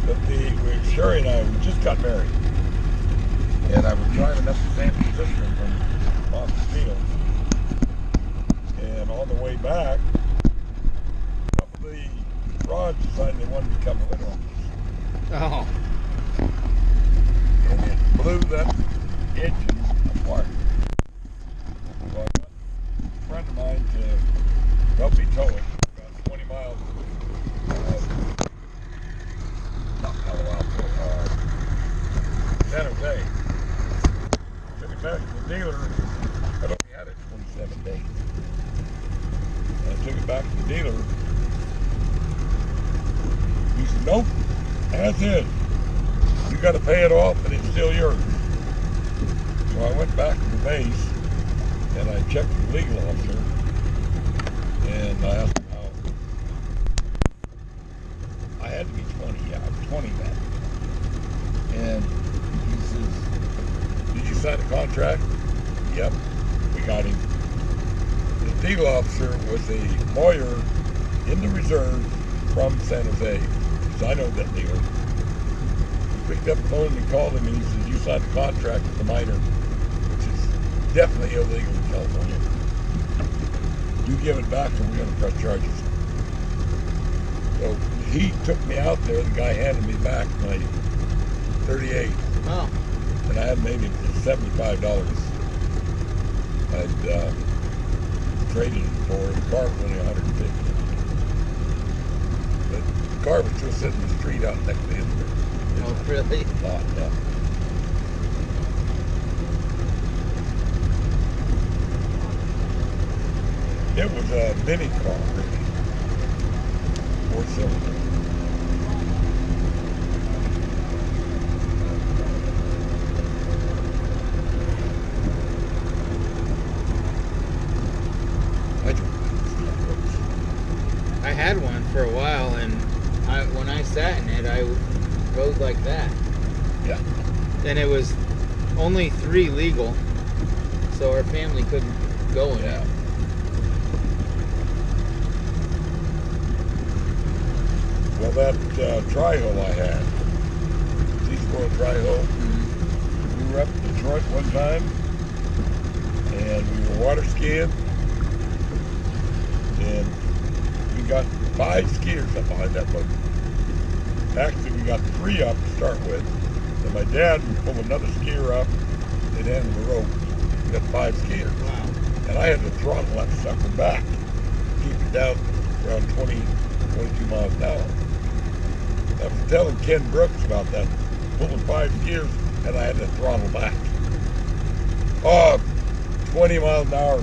But Sherry and I, we just got married. And I was driving up to San Francisco from Montecito. And on the way back, a couple of the rods decided they wanted to come a little. Oh. And it blew that engine apart. So I got a friend of mine to help me tow it. About 20 miles. Not Palo Alto, San Jose. Took it back to the dealer. I'd only had it 27 days. And I took it back to the dealer. He said, nope, that's it. You got to pay it off and it's still yours. So I went back to the base and I checked with the legal officer and I asked him how. I had to be 20, yeah, I was 20 then. And he says, did you sign a contract? Yep, we got him. The legal officer was a lawyer in the reserve from San Jose. So I know that dealer. He picked up the phone and called him and he says, you signed a contract with the miner, which is definitely illegal in California. You give it back or we're going to press charges. So he took me out there, the guy handed me back my 38. Oh. And I had maybe $75. I'd traded it for, the car was only $150. But the car was still sitting in the street out next to his Oh, really? lot, yeah. It was a mini car, really. 4-cylinder. I had one for a while, and when I sat in it, I rode like that. Yeah. And it was only 3 legal, so our family couldn't go in it. Well, that tri-hoe I had, Seasquirrel tri-hoe, we were up in Detroit one time, and we were water skiing, and we got 5 skiers up behind that boat. Actually, we got 3 up to start with, and my dad would pull another skier up and end the rope. We got 5 skiers. Wow. And I had to throttle that sucker back, keep it down around 20, 22 miles an hour. I was telling Ken Brooks about that, pulling 5 skiers, and I had to throttle back. Oh, 20 miles an hour,